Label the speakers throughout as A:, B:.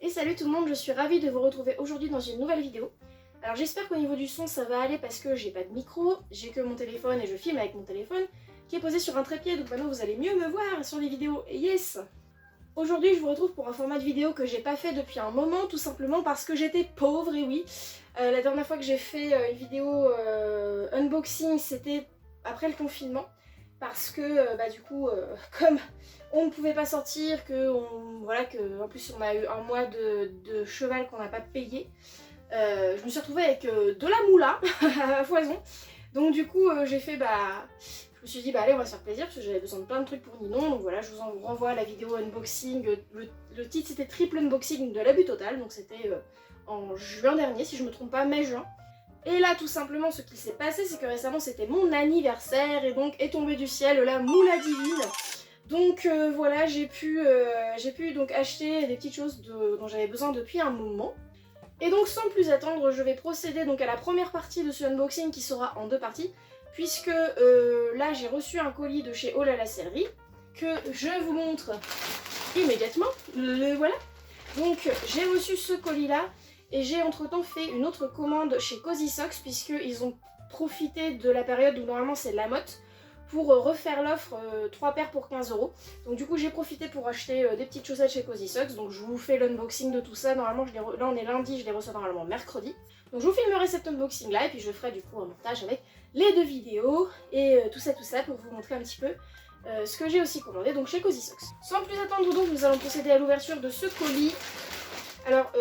A: Et salut tout le monde, je suis ravie de vous retrouver aujourd'hui dans une nouvelle vidéo. Alors j'espère qu'au niveau du son ça va aller parce que j'ai pas de micro, j'ai que mon téléphone et je filme avec mon téléphone qui est posé sur un trépied, donc maintenant vous allez mieux me voir sur les vidéos, et yes! Aujourd'hui je vous retrouve pour un format de vidéo que j'ai pas fait depuis un moment, tout simplement parce que j'étais pauvre, et oui. La dernière fois que j'ai fait une vidéo unboxing, c'était après le confinement. Parce que du coup, comme on ne pouvait pas sortir, en plus on a eu un mois de cheval qu'on n'a pas payé, je me suis retrouvée avec de la moula à foison. Donc du coup je me suis dit allez, on va se faire plaisir parce que j'avais besoin de plein de trucs pour Ninon. Donc voilà, je vous en renvoie à la vidéo unboxing. Le titre c'était triple unboxing de l'abus total, donc c'était en juin dernier si je me trompe pas, mai-juin. Et là tout simplement ce qui s'est passé, c'est que récemment c'était mon anniversaire et donc est tombé du ciel la moula divine. Donc voilà, j'ai pu donc acheter des petites choses dont j'avais besoin depuis un moment. Et donc sans plus attendre, je vais procéder donc à la première partie de ce unboxing qui sera en deux parties. Puisque là j'ai reçu un colis de chez Oh là la Sellerie que je vous montre immédiatement. Voilà. Donc j'ai reçu ce colis là. Et j'ai entre-temps fait une autre commande chez Cozy Socks puisqu'ils ont profité de la période où normalement c'est la motte pour refaire l'offre 3 paires pour 15 €. Donc du coup j'ai profité pour acheter des petites chaussettes chez Cozy Socks. Donc je vous fais l'unboxing de tout ça. Normalement là on est lundi, je les reçois normalement mercredi. Donc je vous filmerai cet unboxing là et puis je ferai du coup un montage avec les deux vidéos et tout ça pour vous montrer un petit peu ce que j'ai aussi commandé donc chez Cozy Socks. Sans plus attendre donc nous allons procéder à l'ouverture de ce colis. Alors,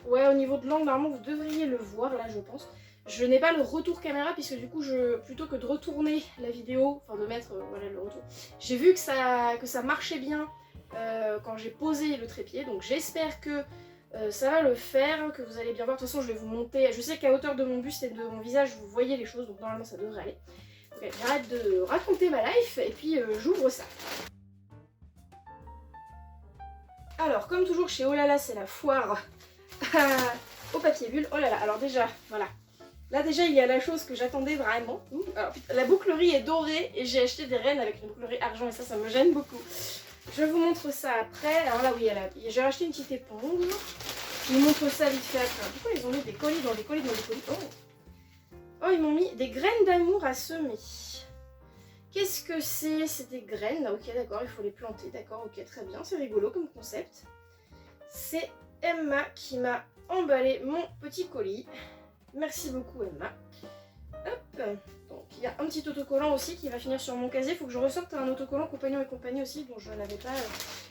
A: ouais, au niveau de l'angle, normalement, vous devriez le voir, là, je pense. Je n'ai pas le retour caméra, puisque du coup, plutôt que de retourner la vidéo, enfin de mettre voilà, le retour, j'ai vu que ça marchait bien quand j'ai posé le trépied. Donc j'espère que ça va le faire, que vous allez bien voir. De toute façon, je vais vous monter. Je sais qu'à hauteur de mon buste et de mon visage, vous voyez les choses, donc normalement, ça devrait aller. Ok, j'arrête de raconter ma life, et puis j'ouvre ça. Alors, comme toujours chez Oh là là, c'est la foire au papier bulle. Oh là là, alors déjà, voilà. Là déjà, il y a la chose que j'attendais vraiment. Alors, la bouclerie est dorée et j'ai acheté des rennes avec une bouclerie argent et ça me gêne beaucoup. Je vous montre ça après. Alors là, oui, j'ai racheté une petite éponge. Je vous montre ça vite fait après. Pourquoi ils ont mis des colis dans des colis dans des colis? Oh, ils m'ont mis des graines d'amour à semer. Qu'est-ce que c'est? C'est des graines, ok d'accord, il faut les planter, d'accord, ok très bien, c'est rigolo comme concept. C'est Emma qui m'a emballé mon petit colis. Merci beaucoup Emma. Hop, donc il y a un petit autocollant aussi qui va finir sur mon casier. Il faut que je ressorte un autocollant compagnon et compagnie aussi, dont je n'avais pas,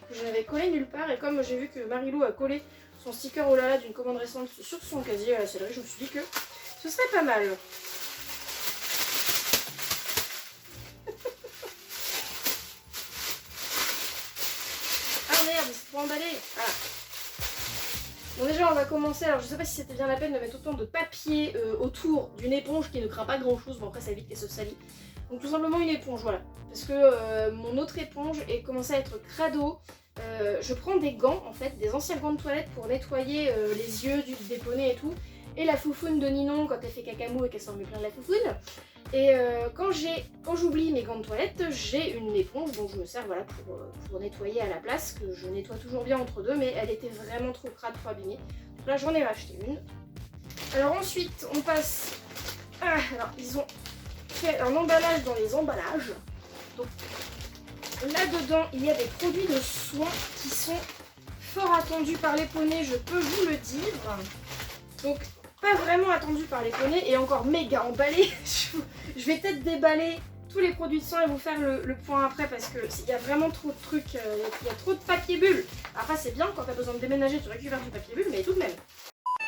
A: que je n'avais collé nulle part. Et comme j'ai vu que Marilou a collé son sticker oh là là d'une commande récente sur son casier à la sellerie, je me suis dit que ce serait pas mal. Emballer. Ah. Bon déjà on va commencer, alors je sais pas si c'était bien la peine de mettre autant de papier autour d'une éponge qui ne craint pas grand chose, bon après ça évite qu'elle se salit. Donc tout simplement une éponge, voilà. Parce que mon autre éponge est commencé à être crado. Je prends des gants en fait, des anciens gants de toilette pour nettoyer les yeux des poneys et tout. Et la foufoune de Ninon quand elle fait cacamou et qu'elle s'en met plein de la foufoune. Et quand j'oublie mes gants de toilette, j'ai une éponge dont je me sers voilà, pour nettoyer à la place, que je nettoie toujours bien entre deux, mais elle était vraiment trop crade, trop abîmée. Donc là j'en ai racheté une. Alors ensuite on passe... alors ils ont fait un emballage dans les emballages. Donc là-dedans il y a des produits de soins qui sont fort attendus par les poneys, je peux vous le dire. Donc pas vraiment attendu par les poneys et encore méga emballé. Je vais peut-être déballer tous les produits de soins et vous faire le point après parce qu'il y a vraiment trop de trucs, il y a trop de papier bulle. Après c'est bien quand t'as besoin de déménager tu récupères du papier bulle mais tout de même.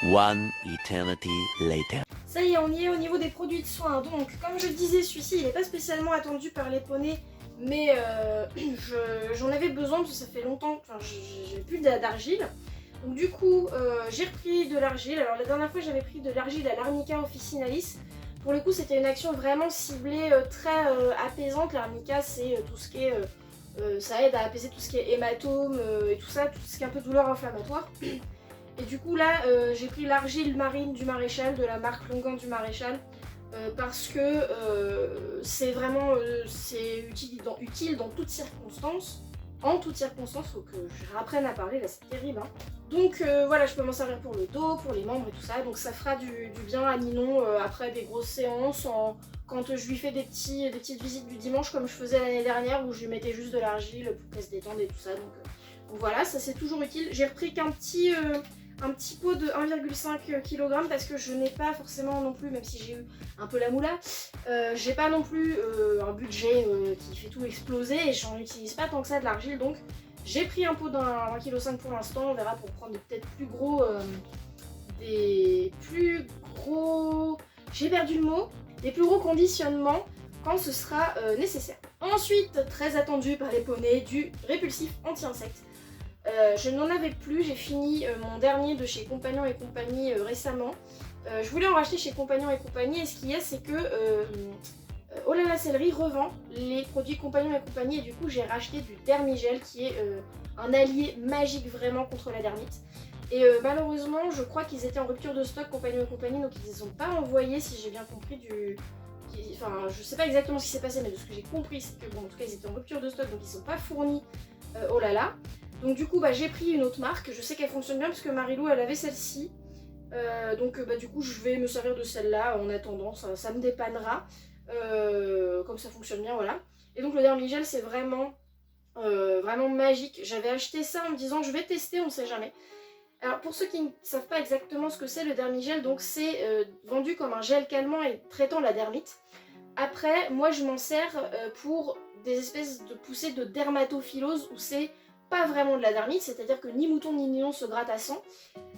B: One eternity later.
A: Ça y est, on y est au niveau des produits de soins. Donc comme je le disais, celui-ci il n'est pas spécialement attendu par les poneys mais j'en avais besoin parce que ça fait longtemps que j'ai plus d'argile. Donc du coup j'ai repris de l'argile. Alors la dernière fois j'avais pris de l'argile à l'Arnica Officinalis. Pour le coup c'était une action vraiment ciblée, très apaisante. L'arnica c'est tout ce qui est, ça aide à apaiser tout ce qui est hématome et tout ça, tout ce qui est un peu douleur inflammatoire. Et du coup là j'ai pris l'argile marine du Maréchal, de la marque Longan du Maréchal. Parce que c'est vraiment utile dans toutes circonstances. en toutes circonstances. Faut que je réapprenne à parler, là c'est terrible. Hein. Donc voilà, je peux m'en servir pour le dos, pour les membres et tout ça. Donc ça fera du bien à Ninon après des grosses séances, quand je lui fais des petites visites du dimanche comme je faisais l'année dernière où je lui mettais juste de l'argile pour qu'elle se détende et tout ça. Donc voilà, ça c'est toujours utile. J'ai repris qu'un petit pot de 1,5 kg parce que je n'ai pas forcément non plus, même si j'ai eu un peu la moula, j'ai pas non plus un budget qui fait tout exploser et j'en utilise pas tant que ça de l'argile. Donc j'ai pris un pot d'1,5 kg pour l'instant, on verra pour prendre peut-être plus gros, j'ai perdu le mot, des plus gros conditionnements quand ce sera nécessaire. Ensuite, très attendu par les poneys, du répulsif anti-insectes. Je n'en avais plus, j'ai fini mon dernier de chez Compagnon et compagnie récemment. Je voulais en racheter chez Compagnon et compagnie et ce qu'il y a c'est que Oh là la Céleri revend les produits Compagnon et compagnie et du coup j'ai racheté du Dermigel qui est un allié magique vraiment contre la dermite. Et malheureusement je crois qu'ils étaient en rupture de stock Compagnon et compagnie donc ils ne les ont pas envoyés si j'ai bien compris Enfin je sais pas exactement ce qui s'est passé mais de ce que j'ai compris c'est que bon en tout cas ils étaient en rupture de stock donc ils ne sont pas fournis Oh là là. Donc du coup j'ai pris une autre marque, je sais qu'elle fonctionne bien parce que Marilou elle avait celle-ci. Donc du coup je vais me servir de celle-là en attendant, ça me dépannera. Comme ça fonctionne bien, voilà. Et donc le Dermigel c'est vraiment magique. J'avais acheté ça en me disant je vais tester, on sait jamais. Alors pour ceux qui ne savent pas exactement ce que c'est le Dermigel, donc c'est vendu comme un gel calmant et traitant la dermite. Après moi je m'en sers pour des espèces de poussées de dermatophyllose où c'est pas vraiment de la dermite, c'est-à-dire que ni mouton ni ninon se grattent à sang,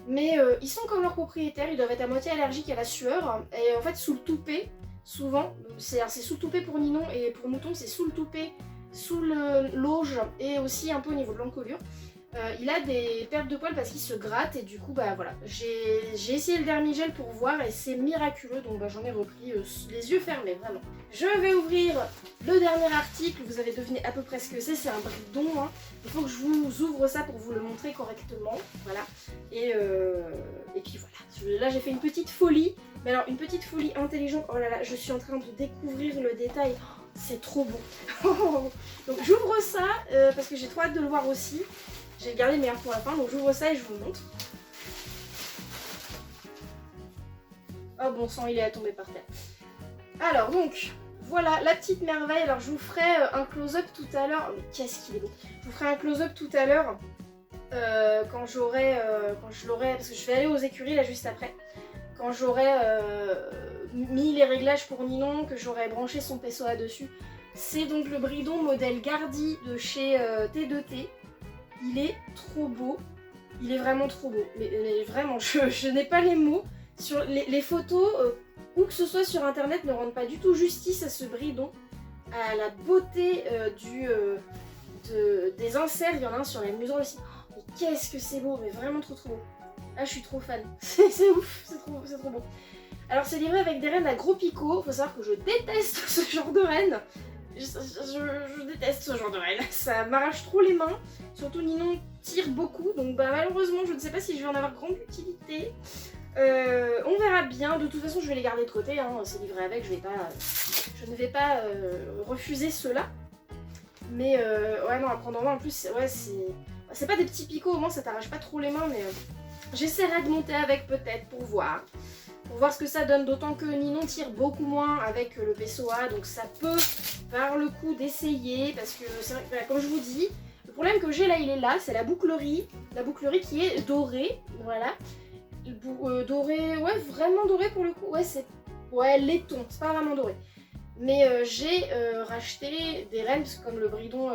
A: mais ils sont comme leurs propriétaires, ils doivent être à moitié allergiques à la sueur, et en fait sous le toupet, souvent, c'est sous le toupet pour ninon et pour mouton c'est sous le toupet, sous l'auge et aussi un peu au niveau de l'encolure. Il a des pertes de poils parce qu'il se gratte et du coup voilà, j'ai essayé le Dermigel pour voir et c'est miraculeux donc j'en ai repris les yeux fermés vraiment. Je vais ouvrir le dernier article, vous avez deviné à peu près ce que c'est un bridon, hein. Il faut que je vous ouvre ça pour vous le montrer correctement, voilà, et puis voilà, là j'ai fait une petite folie, mais alors une petite folie intelligente, oh là là, je suis en train de découvrir le détail, c'est trop beau. Donc j'ouvre ça parce que j'ai trop hâte de le voir aussi. J'ai gardé le meilleur pour la fin, donc j'ouvre ça et je vous le montre. Oh bon sang, il est tombé par terre. Alors donc, voilà la petite merveille. Alors je vous ferai un close-up tout à l'heure. Mais qu'est-ce qu'il est beau. Je vous ferai un close-up tout à l'heure quand je l'aurai, parce que je vais aller aux écuries là juste après. Quand j'aurai mis les réglages pour Ninon, que j'aurai branché son PSOA dessus. C'est donc le bridon modèle Gardi de chez T2T. Il est trop beau, il est vraiment trop beau, mais vraiment, je n'ai pas les mots. Sur les photos, où que ce soit sur internet, ne rendent pas du tout justice à ce bridon, à la beauté des inserts. Il y en a un sur les musons aussi. Oh, mais qu'est-ce que c'est beau, mais vraiment trop beau. Ah, je suis trop fan, c'est ouf, c'est trop beau. Alors c'est livré avec des rennes à gros picots, faut savoir que je déteste ce genre de rennes. Je déteste ce genre de rennes, ça m'arrache trop les mains, surtout Ninon tire beaucoup, donc malheureusement je ne sais pas si je vais en avoir grande utilité. On verra bien, de toute façon je vais les garder de côté, hein. C'est livré avec, je ne vais pas refuser cela. Mais ouais non, à prendre en main en plus, ouais, c'est pas des petits picots, au moins ça t'arrache pas trop les mains, mais j'essaierai de monter avec peut-être pour voir ce que ça donne, d'autant que Ninon tire beaucoup moins avec le PSOA, donc ça peut valoir le coup d'essayer, parce que c'est vrai que, comme je vous dis, le problème que j'ai là, il est là, c'est la bouclerie qui est dorée, voilà, dorée, ouais, vraiment dorée pour le coup, ouais, laiton, c'est pas vraiment doré. Mais j'ai racheté des rennes, parce que comme le bridon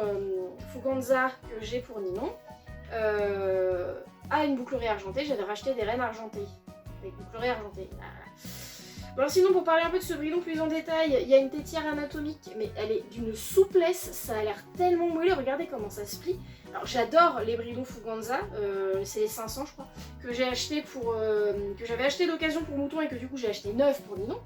A: Fuganza que j'ai pour Ninon, a une bouclerie argentée, j'avais racheté des rennes argentées. Avec bouclerie argentée. Bon, alors sinon, pour parler un peu de ce bridon plus en détail, il y a une tétière anatomique, mais elle est d'une souplesse, ça a l'air tellement moelleux, regardez comment ça se plie. Alors j'adore les bridons Fuganza, c'est les 500 je crois, que j'ai acheté que j'avais acheté d'occasion pour mouton et que du coup j'ai acheté neuf pour Ninon.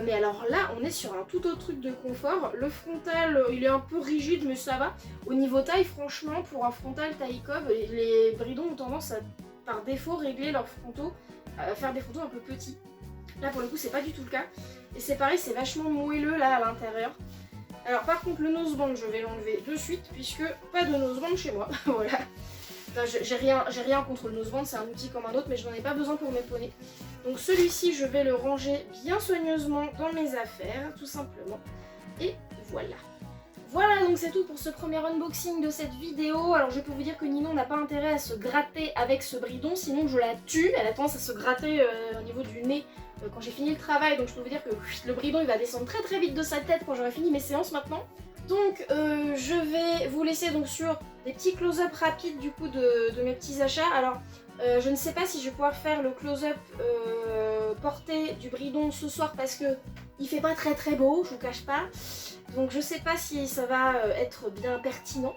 A: Mais alors là, on est sur un tout autre truc de confort. Le frontal, il est un peu rigide, mais ça va. Au niveau taille, franchement, pour un frontal taille cob, les bridons ont tendance à, par défaut, régler leurs frontaux, faire des frontaux un peu petits. Là, pour le coup, c'est pas du tout le cas. Et c'est pareil, c'est vachement moelleux là à l'intérieur. Alors par contre le noseband je vais l'enlever de suite puisque pas de noseband chez moi, voilà. Enfin, j'ai rien contre le noseband, c'est un outil comme un autre mais je n'en ai pas besoin pour mes poneys. Donc celui-ci je vais le ranger bien soigneusement dans mes affaires tout simplement. Et voilà. Voilà, donc c'est tout pour ce premier unboxing de cette vidéo. Alors je peux vous dire que Ninon n'a pas intérêt à se gratter avec ce bridon, sinon je la tue. Elle a tendance à se gratter au niveau du nez quand j'ai fini le travail, donc je peux vous dire que le bridon il va descendre très très vite de sa tête quand j'aurai fini mes séances maintenant. Donc je vais vous laisser donc sur des petits close-up rapides du coup de mes petits achats. Alors je ne sais pas si je vais pouvoir faire le close-up porté du bridon ce soir parce que il fait pas très très beau, je vous cache pas. Donc je sais pas si ça va être bien pertinent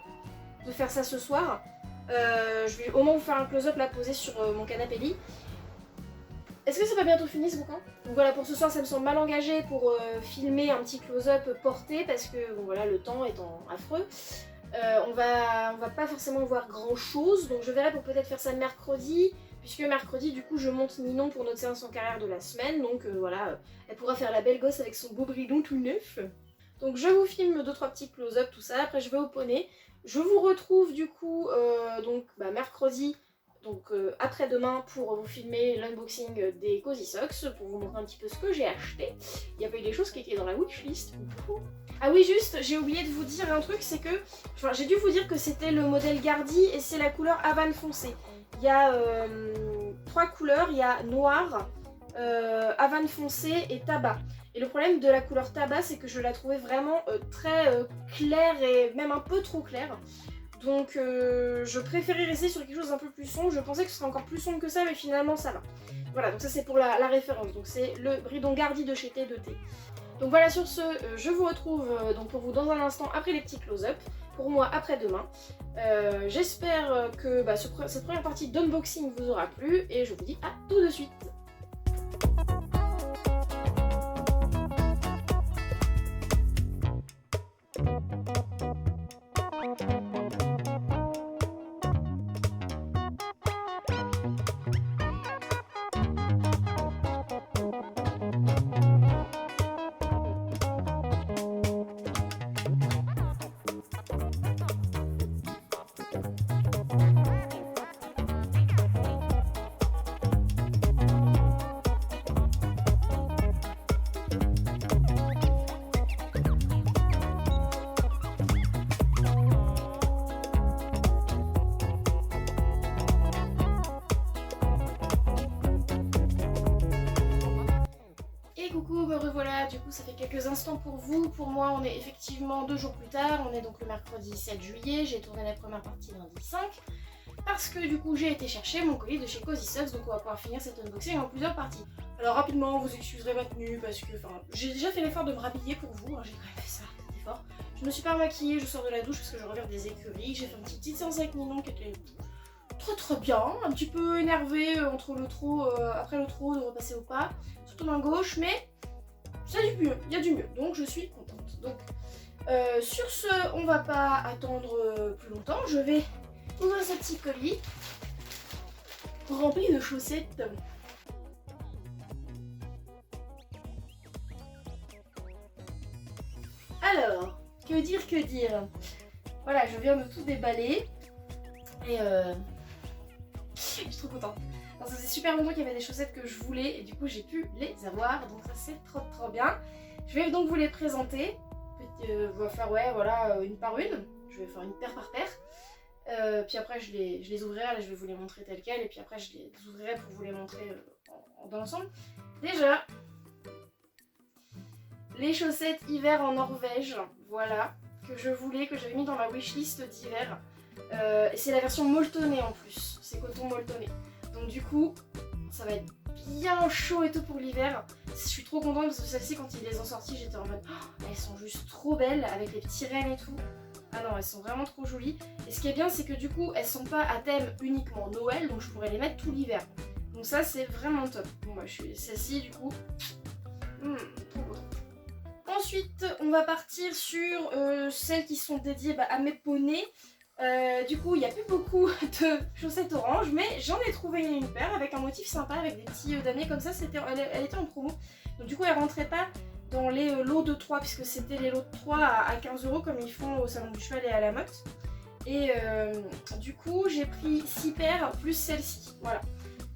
A: de faire ça ce soir. Je vais au moins vous faire un close-up là posé sur mon canapé lit. Est-ce que c'est pas bientôt fini ce bouquin? Donc voilà, pour ce soir ça me semble mal engagé pour filmer un petit close-up porté parce que bon voilà, le temps étant affreux. On va pas forcément voir grand chose, donc je verrai pour peut-être faire ça mercredi, puisque mercredi du coup je monte Ninon pour notre séance en carrière de la semaine, donc voilà, elle pourra faire la belle gosse avec son beau bridon tout neuf. Donc je vous filme 2-3 petits close-up, tout ça, après je vais au poney. Je vous retrouve du coup donc mercredi, donc après-demain pour vous filmer l'unboxing des Cozy Socks, pour vous montrer un petit peu ce que j'ai acheté. Il y avait des choses qui étaient dans la wishlist. Ah oui juste, j'ai oublié de vous dire un truc, c'est que, enfin, j'ai dû vous dire que c'était le modèle Gardi et c'est la couleur Havane foncé. Il y a 3 couleurs, il y a noir, Havane foncé et tabac. Et le problème de la couleur tabac, c'est que je la trouvais vraiment très claire et même un peu trop claire. Donc je préférais rester sur quelque chose d'un peu plus sombre. Je pensais que ce serait encore plus sombre que ça, mais finalement ça va. Voilà, donc ça c'est pour la référence. Donc c'est le bridon Gardi de chez T2T. Donc voilà, sur ce, je vous retrouve donc pour vous dans un instant après les petits close-up. Pour moi après-demain. J'espère que cette première partie d'unboxing vous aura plu et je vous dis à tout de suite. Coucou, me revoilà, du coup ça fait quelques instants pour vous. Pour moi on est effectivement 2 jours plus tard, on est donc le mercredi 7 juillet, j'ai tourné la première partie lundi 5. Parce que du coup j'ai été chercher mon colis de chez Cozy Socks, donc on va pouvoir finir cet unboxing en plusieurs parties. Alors rapidement, vous excuserez ma tenue parce que j'ai déjà fait l'effort de me rhabiller pour vous, hein, j'ai quand même fait ça, cet effort. Je me suis pas maquillée, je sors de la douche parce que je reviens des écuries, j'ai fait une petite séance avec Ninon qui était très bien, un petit peu énervée entre le trot, après le trot de repasser au pas, surtout main gauche, mais ça a du mieux, il y a du mieux, donc je suis contente. Donc sur ce, on va pas attendre plus longtemps, je vais ouvrir ce petit colis rempli de chaussettes. Alors, que dire. Voilà, je viens de tout déballer et je suis trop contente. Ça faisait super longtemps qu'il y avait des chaussettes que je voulais et du coup j'ai pu les avoir, donc ça c'est trop bien. Je vais donc vous les présenter. On va faire voilà, une par une. Je vais faire une paire par paire. Puis après je les ouvrirai, là je vais vous les montrer telles quelles et puis après je les ouvrirai pour vous les montrer dans l'ensemble. Déjà, les chaussettes hiver en Norvège, voilà, que je voulais, que j'avais mis dans ma wishlist d'hiver. C'est la version molletonnée en plus, c'est coton molletonné. Donc du coup, ça va être bien chaud et tout pour l'hiver. Je suis trop contente parce que celles-ci, quand ils les ont sorties, j'étais en mode oh, elles sont juste trop belles avec les petits rênes et tout. Ah non, elles sont vraiment trop jolies. Et ce qui est bien, c'est que du coup, elles sont pas à thème uniquement Noël, donc je pourrais les mettre tout l'hiver. Donc ça, c'est vraiment top. Bon bah, je suis celle-ci du coup. Trop beau. Ensuite, on va partir sur celles qui sont dédiées à mes poneys. Du coup, il n'y a plus beaucoup de chaussettes orange, mais j'en ai trouvé une paire avec un motif sympa, avec des petits damiers comme ça. Elle était en promo. Donc du coup, elle rentrait pas dans les lots de 3, puisque c'était les lots de 3 à 15 € comme ils font au salon du cheval et à la motte. Et du coup j'ai pris 6 paires plus celle-ci, voilà.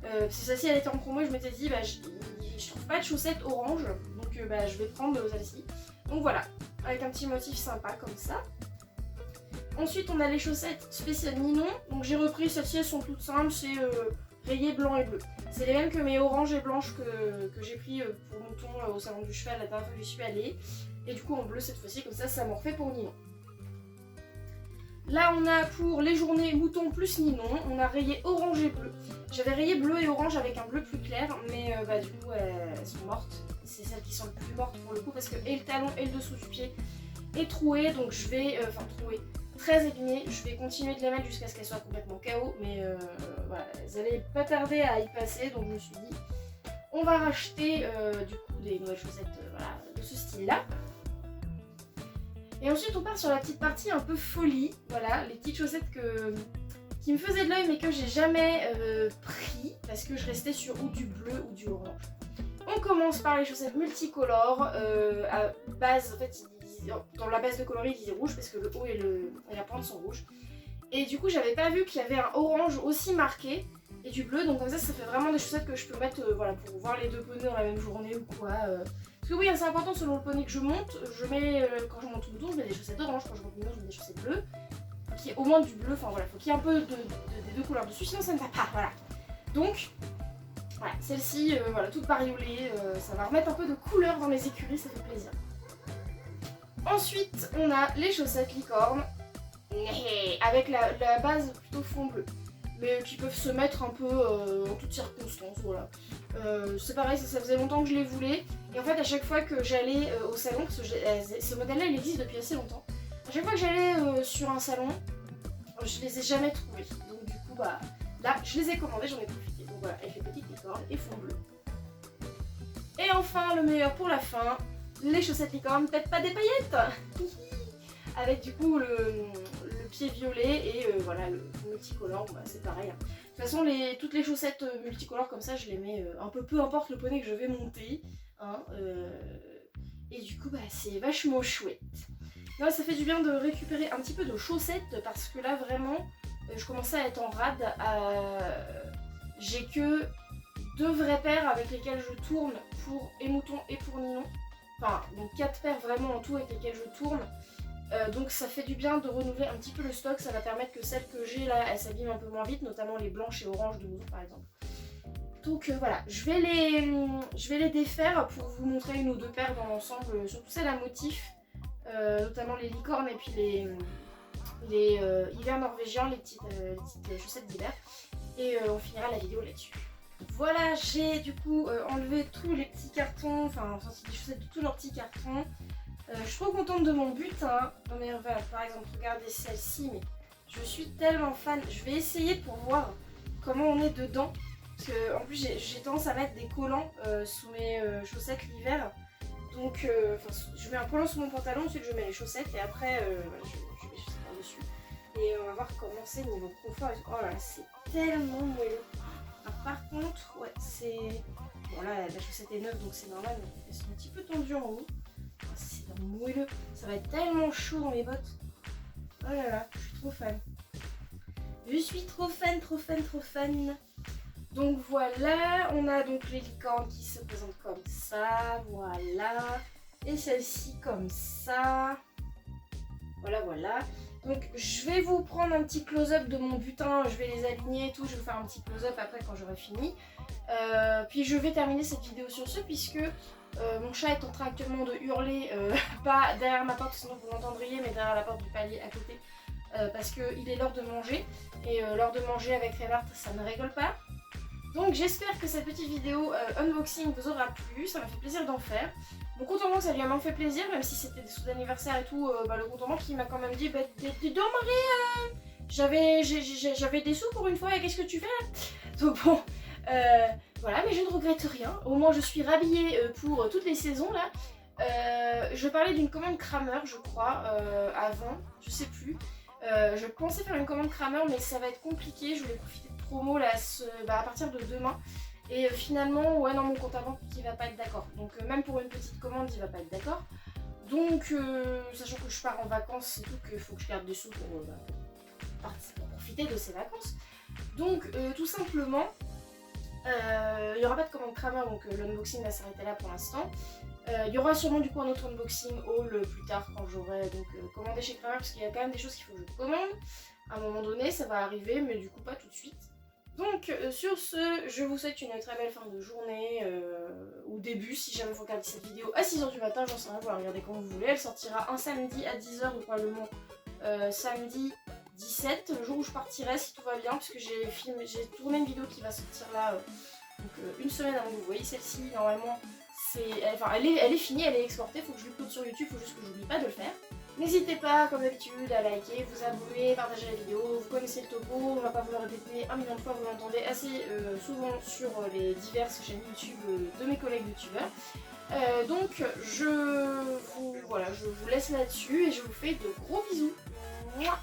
A: Parce que celle-ci elle était en promo et je m'étais dit bah, je trouve pas de chaussettes orange, donc je vais prendre celle-ci. Donc voilà, avec un petit motif sympa comme ça. Ensuite on a les chaussettes spéciales Ninon, donc j'ai repris celles-ci, elles sont toutes simples, c'est rayé blanc et bleu. C'est les mêmes que mes oranges et blanches que j'ai pris pour mouton au salon du cheval la dernière fois que j'y suis allée. Et du coup en bleu cette fois-ci, comme ça m'en refait pour Ninon. Là on a pour les journées mouton plus Ninon, on a rayé orange et bleu. J'avais rayé bleu et orange avec un bleu plus clair, mais du coup elles sont mortes. C'est celles qui sont les plus mortes pour le coup parce que et le talon et le dessous du pied est troué, donc je vais, troué, très abîmé, je vais continuer de les mettre jusqu'à ce qu'elles soient complètement KO, mais voilà, elles allaient pas tarder à y passer, donc je me suis dit on va racheter du coup des nouvelles chaussettes voilà, de ce style là. Et ensuite on part sur la petite partie un peu folie, voilà, les petites chaussettes qui me faisaient de l'œil mais que j'ai jamais pris parce que je restais sur ou du bleu ou du orange. On commence par les chaussettes multicolores, à base, en fait dans la base de coloris ils disent rouge parce que le haut et la pointe sont rouges. Et du coup j'avais pas vu qu'il y avait un orange aussi marqué et du bleu, donc comme ça fait vraiment des chaussettes que je peux mettre voilà, pour voir les deux poneys dans la même journée ou quoi. Parce que oui, c'est important selon le poney que je monte, je mets, quand je monte mouton, je mets des chaussettes orange, quand je monte mouton, je mets des chaussettes bleues. Faut qu'il y ait au moins du bleu, enfin voilà, faut qu'il y ait un peu des deux couleurs dessus, sinon ça ne va pas, voilà. Donc, voilà, celle-ci, voilà, toute bariolée, ça va remettre un peu de couleur dans les écuries, ça fait plaisir. Ensuite, on a les chaussettes licorne, avec la base plutôt fond bleu. Mais qui peuvent se mettre un peu en toutes circonstances, voilà. C'est pareil, ça faisait longtemps que je les voulais. Et en fait, à chaque fois que j'allais au salon, parce que ce modèle-là, il existe depuis assez longtemps. À chaque fois que j'allais sur un salon, je les ai jamais trouvés. Donc du coup, bah, là, je les ai commandés, j'en ai profité. Donc voilà, avec les petites licornes et fond bleu. Et enfin, le meilleur pour la fin, les chaussettes licorne, peut-être pas des paillettes avec du coup le pied violet et voilà le multicolore, bah, c'est pareil. Hein. De toute façon toutes les chaussettes multicolores comme ça je les mets un peu importe le poney que je vais monter. Hein, et du coup bah, c'est vachement chouette. Non, ça fait du bien de récupérer un petit peu de chaussettes parce que là vraiment je commençais à être en rade. J'ai que 2 vraies paires avec lesquelles je tourne pour et mouton et pour Ninon. Enfin donc 4 paires vraiment en tout avec lesquelles je tourne. Donc ça fait du bien de renouveler un petit peu le stock, ça va permettre que celles que j'ai là, elles s'abîment un peu moins vite, notamment les blanches et oranges de mouton par exemple. Donc voilà, je vais les défaire pour vous montrer une ou deux paires dans l'ensemble, surtout celles à motif, notamment les licornes et puis les hivers norvégiens, les petites chaussettes d'hiver. Et on finira la vidéo là-dessus. Voilà, j'ai du coup enlevé tous les petits cartons, enfin sorti des chaussettes de tous leurs petits cartons. Je suis trop contente de mon butin. Non mais voilà, par exemple, regardez celle-ci, mais je suis tellement fan. Je vais essayer pour voir comment on est dedans. Parce que en plus j'ai tendance à mettre des collants sous mes chaussettes l'hiver. Donc je mets un collant sous mon pantalon, ensuite je mets les chaussettes et après je mets les chaussettes par-dessus. Et on va voir comment c'est niveau confort. Oh là là, c'est tellement moelleux. Alors, par contre, ouais, c'est... Bon là, la chaussette est neuve donc c'est normal, mais elles sont un petit peu tendues en haut. C'est moelleux, ça va être tellement chaud dans mes bottes. Oh là là, je suis trop fan. Je suis trop fan, trop fan, trop fan. Donc voilà, on a donc les licornes qui se présentent comme ça, voilà. Et celle-ci comme ça. Voilà, voilà. Donc je vais vous prendre un petit close-up de mon butin, je vais les aligner et tout, je vais vous faire un petit close-up après quand j'aurai fini. Puis je vais terminer cette vidéo sur ce puisque mon chat est en train actuellement de hurler, pas derrière ma porte sinon vous l'entendriez, mais derrière la porte du palier à côté. Parce qu'il est l'heure de manger et l'heure de manger avec Reinhardt ça ne rigole pas. Donc j'espère que cette petite vidéo unboxing vous aura plu, ça m'a fait plaisir d'en faire. Mon compte en banque ça lui a même fait plaisir, même si c'était des sous d'anniversaire et tout, le compte en banque il m'a quand même dit bah dis donc Marie, j'avais des sous pour une fois et qu'est-ce que tu fais là? Donc bon, voilà, mais je ne regrette rien, au moins je suis rhabillée pour toutes les saisons là. Je parlais d'une commande Kramer je crois, avant, je sais plus. Je pensais faire une commande Kramer mais ça va être compliqué, je voulais profiter de promo là, à partir de demain. Et finalement, ouais, non, mon compte à banque il va pas être d'accord. Donc même pour une petite commande, il va pas être d'accord. Donc, sachant que je pars en vacances, c'est tout qu'il faut que je garde des sous pour profiter de ces vacances. Donc, tout simplement, il n'y aura pas de commande Kramer, donc l'unboxing va s'arrêter là pour l'instant. Il y aura sûrement du coup un autre unboxing haul plus tard quand j'aurai donc commandé chez Kramer, parce qu'il y a quand même des choses qu'il faut que je commande. À un moment donné, ça va arriver, mais du coup pas tout de suite. Donc sur ce, je vous souhaite une très belle fin de journée, ou début si jamais vous regardez cette vidéo à 6h du matin, j'en sais rien, vous la regardez quand vous voulez. Elle sortira un samedi à 10h ou probablement samedi 17, le jour où je partirai si tout va bien, puisque j'ai tourné une vidéo qui va sortir là, une semaine avant que vous voyez celle-ci. Normalement, elle est finie, elle est exportée, faut que je l'uploade sur YouTube, faut juste que j'oublie pas de le faire. N'hésitez pas, comme d'habitude, à liker, vous abonner, partager la vidéo, vous connaissez le topo, on va pas vous le répéter un million de fois, vous l'entendez assez souvent sur les diverses chaînes YouTube de mes collègues youtubeurs. Donc je vous laisse là-dessus et je vous fais de gros bisous. Mouah.